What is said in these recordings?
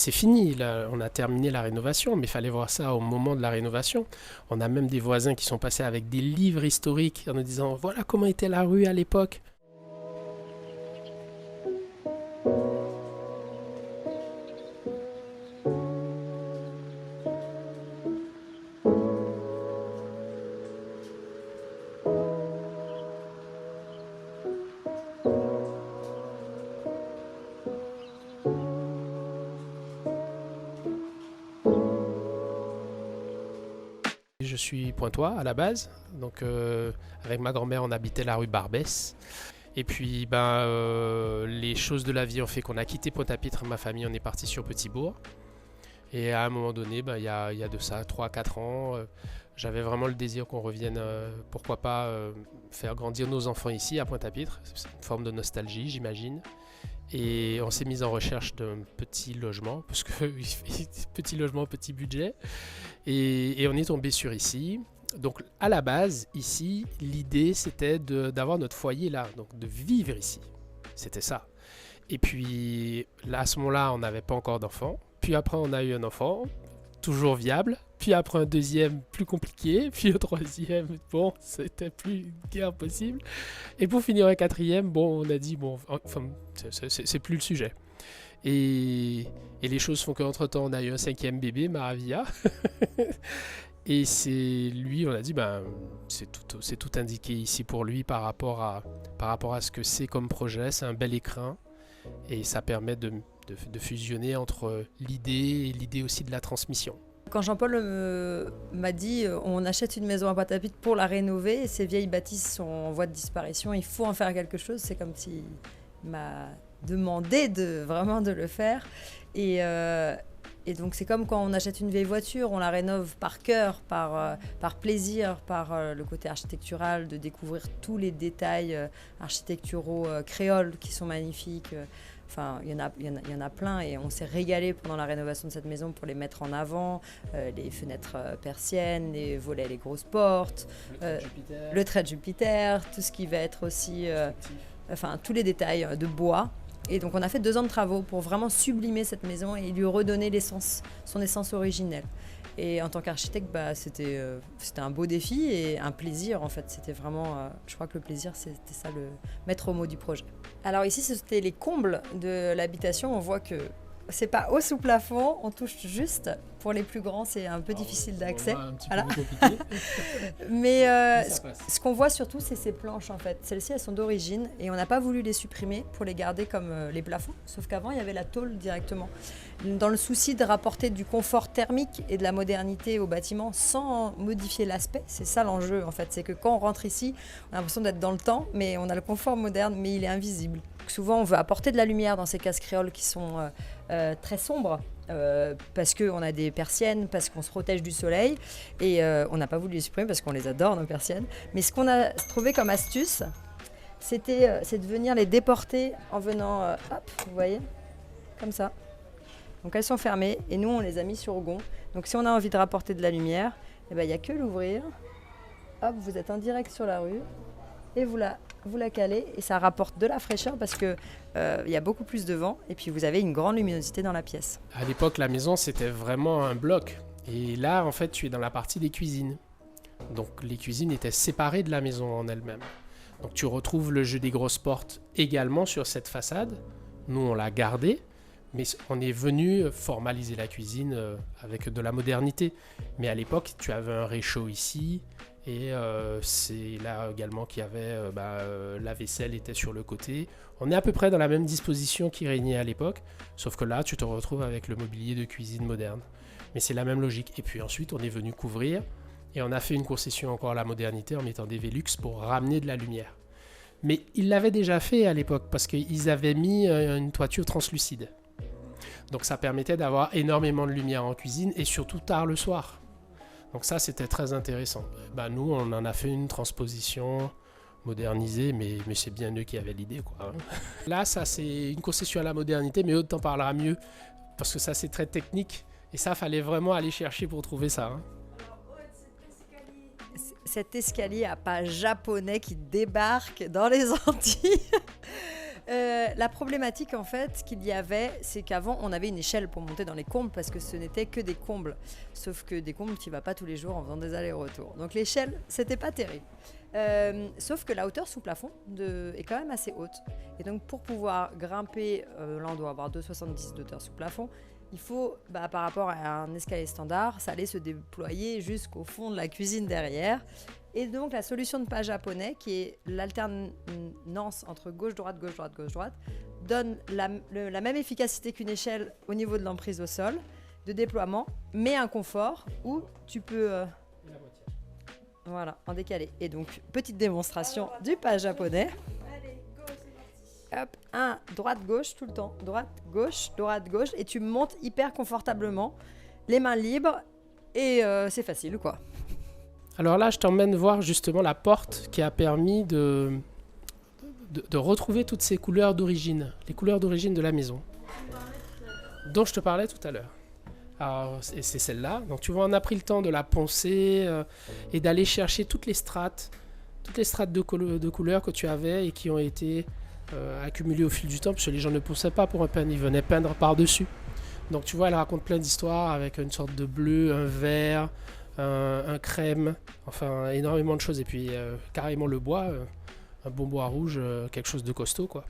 c'est fini, là, on a terminé la rénovation, mais il fallait voir ça au moment de la rénovation. On a même des voisins qui sont passés avec des livres historiques en nous disant voilà comment était la rue à l'époque. Je suis pointois à la base, donc avec ma grand-mère on habitait la rue Barbès. Et puis les choses de la vie ont fait qu'on a quitté Pointe-à-Pitre, ma famille, on est parti sur Petit-Bourg. Et à un moment donné, il y a de ça 3 4 ans, j'avais vraiment le désir qu'on revienne, pourquoi pas faire grandir nos enfants ici à Pointe-à-Pitre. C'est une forme de nostalgie, j'imagine. Et on s'est mis en recherche d'un petit logement, parce que petit logement, petit budget. Et on est tombé sur ici. Donc à la base, ici, l'idée c'était d'avoir notre foyer là, donc de vivre ici. C'était ça. Et puis là, à ce moment-là, on n'avait pas encore d'enfant. Puis après, on a eu un enfant, toujours viable. Puis après un deuxième, plus compliqué. Puis un troisième, bon, c'était plus guère possible. Et pour finir un quatrième, bon, on a dit, bon, enfin, c'est plus le sujet. Et les choses font qu'entre-temps, on a eu un cinquième bébé, Maravilla. Et c'est lui, on a dit, c'est tout indiqué ici pour lui par rapport à ce que c'est comme projet. C'est un bel écrin et ça permet de fusionner entre l'idée et l'idée aussi de la transmission. Quand Jean-Paul m'a dit on achète une maison à Pointe-à-Pitre pour la rénover et ces vieilles bâtisses sont en voie de disparition, il faut en faire quelque chose, c'est comme s'il m'a demandé vraiment de le faire. Et donc c'est comme quand on achète une vieille voiture, on la rénove par cœur, par plaisir, par le côté architectural, de découvrir tous les détails architecturaux créoles qui sont magnifiques. Enfin, il y en a plein et on s'est régalé pendant la rénovation de cette maison pour les mettre en avant, les fenêtres persiennes, les volets, les grosses portes, le trait de Jupiter, tout ce qui va être aussi, tous les détails de bois. Et donc on a fait 2 ans de travaux pour vraiment sublimer cette maison et lui redonner son essence originelle. Et en tant qu'architecte, c'était un beau défi et un plaisir en fait. C'était vraiment, je crois que le plaisir, c'était ça le maître mot du projet. Alors ici, c'était les combles de l'habitation. On voit que c'est pas haut sous plafond, on touche juste. Pour les plus grands, c'est un peu difficile d'accès. Un petit peu compliqué. Mais ce qu'on voit surtout, c'est ces planches en fait. Celles-ci, elles sont d'origine et on n'a pas voulu les supprimer pour les garder comme les plafonds. Sauf qu'avant, il y avait la tôle directement. Dans le souci de rapporter du confort thermique et de la modernité au bâtiment sans modifier l'aspect, c'est ça l'enjeu en fait. C'est que quand on rentre ici, on a l'impression d'être dans le temps, mais on a le confort moderne, mais il est invisible. Souvent, on veut apporter de la lumière dans ces cases créoles qui sont très sombres. Parce qu'on a des persiennes, parce qu'on se protège du soleil et on n'a pas voulu les supprimer parce qu'on les adore nos persiennes. Mais ce qu'on a trouvé comme astuce, c'est de venir les déporter en venant, hop, vous voyez, comme ça. Donc elles sont fermées et nous on les a mis sur gond. Donc si on a envie de rapporter de la lumière, il n'y a que l'ouvrir. Hop, vous êtes en direct sur la rue et vous la calez et ça rapporte de la fraîcheur parce que y a beaucoup plus de vent et puis vous avez une grande luminosité dans la pièce. À l'époque, la maison, c'était vraiment un bloc. Et là, en fait, tu es dans la partie des cuisines. Donc, les cuisines étaient séparées de la maison en elle-même. Donc, tu retrouves le jeu des grosses portes également sur cette façade. Nous, on l'a gardé, mais on est venu formaliser la cuisine avec de la modernité. Mais à l'époque, tu avais un réchaud ici. Et c'est là également qu'il y avait la vaisselle était sur le côté. On est à peu près dans la même disposition qui régnait à l'époque, sauf que là tu te retrouves avec le mobilier de cuisine moderne. Mais c'est la même logique. Et puis ensuite on est venu couvrir et on a fait une concession encore à la modernité en mettant des Velux pour ramener de la lumière. Mais ils l'avaient déjà fait à l'époque parce qu'ils avaient mis une toiture translucide. Donc ça permettait d'avoir énormément de lumière en cuisine et surtout tard le soir. Donc ça, c'était très intéressant. Nous, on en a fait une transposition modernisée, mais c'est bien eux qui avaient l'idée, quoi. Là, ça, c'est une concession à la modernité, mais Aude t'en parlera mieux, parce que ça, c'est très technique. Et ça, fallait vraiment aller chercher pour trouver ça. Alors, cet escalier à pas japonais qui débarque dans les Antilles. La problématique en fait qu'il y avait, c'est qu'avant on avait une échelle pour monter dans les combles parce que ce n'était que des combles. Sauf que des combles, tu vas pas tous les jours en faisant des allers-retours. Donc l'échelle, c'était pas terrible. Sauf que la hauteur sous plafond est quand même assez haute. Et donc pour pouvoir grimper, là on doit avoir 2,70 d'hauteur sous plafond. Il faut, par rapport à un escalier standard, ça allait se déployer jusqu'au fond de la cuisine derrière. Et donc la solution de pas japonais, qui est l'alternance entre gauche-droite, gauche-droite, gauche-droite, donne la même efficacité qu'une échelle au niveau de l'emprise au sol, de déploiement, mais un confort où tu peux... voilà, en décalé. Et donc, petite démonstration du pas japonais. Allez, go, c'est parti. Hop, droite-gauche tout le temps. Droite-gauche. Et tu montes hyper confortablement, les mains libres, et c'est facile, quoi. Alors là, je t'emmène voir justement la porte qui a permis de retrouver toutes ces couleurs d'origine, les couleurs d'origine de la maison, dont je te parlais tout à l'heure. Alors, c'est celle-là. Donc tu vois, on a pris le temps de la poncer et d'aller chercher toutes les strates de couleurs que tu avais et qui ont été accumulées au fil du temps, parce que les gens ne ponçaient pas pour un peindre, ils venaient peindre par-dessus. Donc tu vois, elle raconte plein d'histoires avec une sorte de bleu, un vert, un crème, enfin énormément de choses. Et puis carrément le bois, un bon bois rouge, quelque chose de costaud, quoi.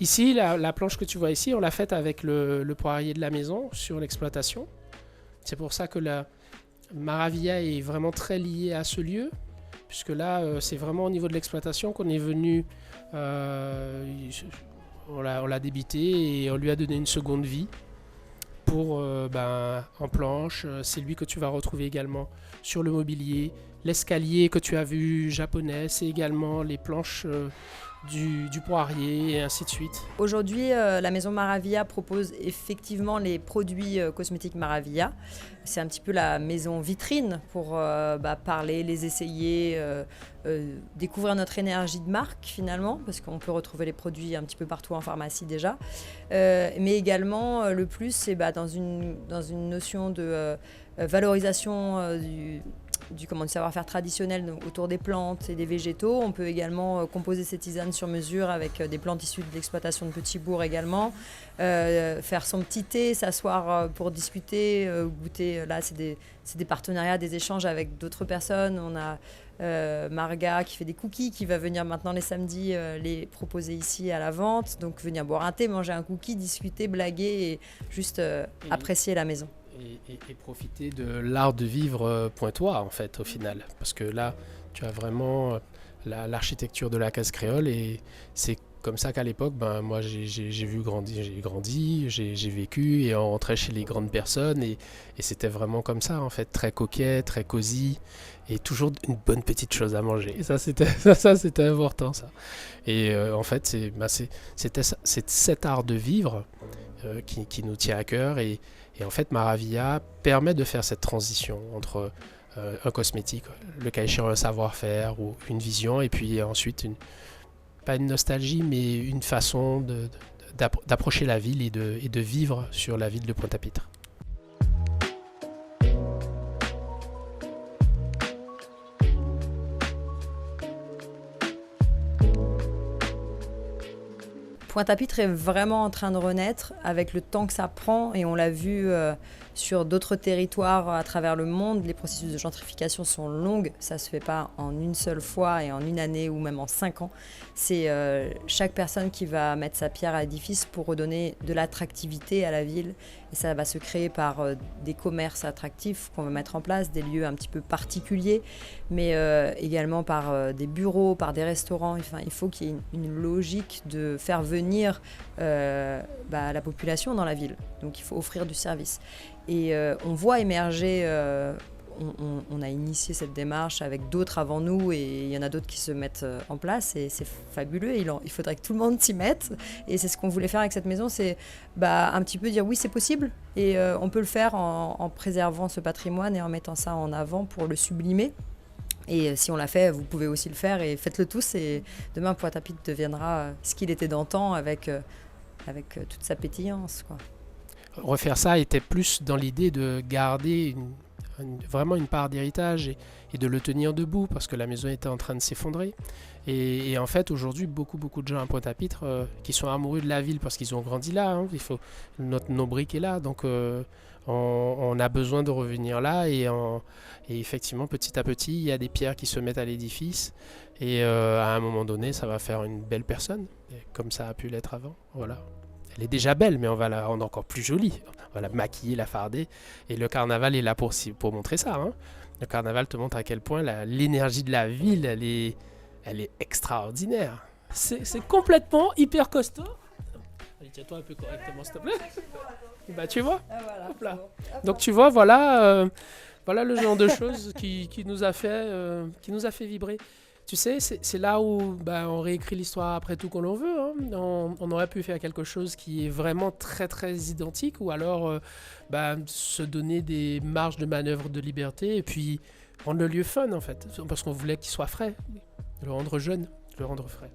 Ici, la planche que tu vois ici, on l'a faite avec le poirier de la maison sur l'exploitation. C'est pour ça que la Maravilla est vraiment très liée à ce lieu, puisque là, c'est vraiment au niveau de l'exploitation qu'on est venu, on l'a débité et on lui a donné une seconde vie pour en planche. C'est lui que tu vas retrouver également sur le mobilier. L'escalier que tu as vu japonais, c'est également les planches du poirier et ainsi de suite. Aujourd'hui, la maison Maravilla propose effectivement les produits cosmétiques Maravilla. C'est un petit peu la maison vitrine pour parler, les essayer, découvrir notre énergie de marque finalement, parce qu'on peut retrouver les produits un petit peu partout en pharmacie déjà. Mais également, le plus, c'est dans une notion de valorisation du savoir-faire traditionnel autour des plantes et des végétaux. On peut également composer ces tisanes sur mesure avec des plantes issues de l'exploitation de petits bourgs également. Faire son petit thé, s'asseoir pour discuter, goûter. Là, c'est des partenariats, des échanges avec d'autres personnes. On a Marga qui fait des cookies, qui va venir maintenant les samedis les proposer ici à la vente. Donc venir boire un thé, manger un cookie, discuter, blaguer et juste apprécier la maison. Et profiter de l'art de vivre pointois en fait au final, parce que là tu as vraiment l'architecture de la case créole et c'est comme ça qu'à l'époque moi j'ai grandi, j'ai vécu et on rentrait chez les grandes personnes et c'était vraiment comme ça en fait, très coquet, très cosy et toujours une bonne petite chose à manger. Et ça c'était important ça. Et en fait c'est cet art de vivre qui nous tient à cœur et en fait, Maravilla permet de faire cette transition entre un cosmétique, le cas échéant un savoir-faire ou une vision, et puis ensuite, pas une nostalgie, mais une façon d'approcher la ville et de vivre sur la ville de Pointe-à-Pitre. Pointe-à-Pitre est vraiment en train de renaître avec le temps que ça prend et on l'a vu sur d'autres territoires à travers le monde. Les processus de gentrification sont longs, ça ne se fait pas en une seule fois et en une année ou même en 5 ans. C'est chaque personne qui va mettre sa pierre à l'édifice pour redonner de l'attractivité à la ville et ça va se créer par des commerces attractifs qu'on va mettre en place, des lieux un petit peu particuliers, mais également par des bureaux, par des restaurants. Enfin, il faut qu'il y ait une logique de faire venir la population dans la ville. Donc il faut offrir du service. Et on voit émerger, on a initié cette démarche avec d'autres avant nous et il y en a d'autres qui se mettent en place et c'est fabuleux. Il faudrait que tout le monde s'y mette et c'est ce qu'on voulait faire avec cette maison, c'est un petit peu dire oui c'est possible et on peut le faire en préservant ce patrimoine et en mettant ça en avant pour le sublimer. Et si on l'a fait, vous pouvez aussi le faire et faites-le tous et demain Pointe-à-Pitre deviendra ce qu'il était d'antan avec toute sa pétillance, quoi. Refaire ça était plus dans l'idée de garder vraiment une part d'héritage et de le tenir debout parce que la maison était en train de s'effondrer. Et en fait, aujourd'hui, beaucoup de gens à Pointe-à-Pitre qui sont amoureux de la ville parce qu'ils ont grandi là. Hein. Nos briques est là, donc on a besoin de revenir là. Et effectivement, petit à petit, il y a des pierres qui se mettent à l'édifice. Et à un moment donné, ça va faire une belle personne, comme ça a pu l'être avant. Voilà. Elle est déjà belle, mais on va la rendre encore plus jolie. On va la maquiller, la farder. Et le carnaval est là pour montrer ça. Hein. Le carnaval te montre à quel point l'énergie de la ville, elle est extraordinaire. C'est complètement hyper costaud. Allez, tiens-toi un peu correctement, s'il te plaît. Et bah, tu vois. Ah, voilà, Hop là. c'est bon. Hop, Donc tu vois, voilà le genre de choses qui nous a fait vibrer. Tu sais, c'est là où on réécrit l'histoire après tout qu'on l'on veut. Hein. On aurait pu faire quelque chose qui est vraiment très très identique ou alors se donner des marges de manœuvre de liberté et puis rendre le lieu fun en fait. Parce qu'on voulait qu'il soit frais, le rendre jeune, le rendre frais.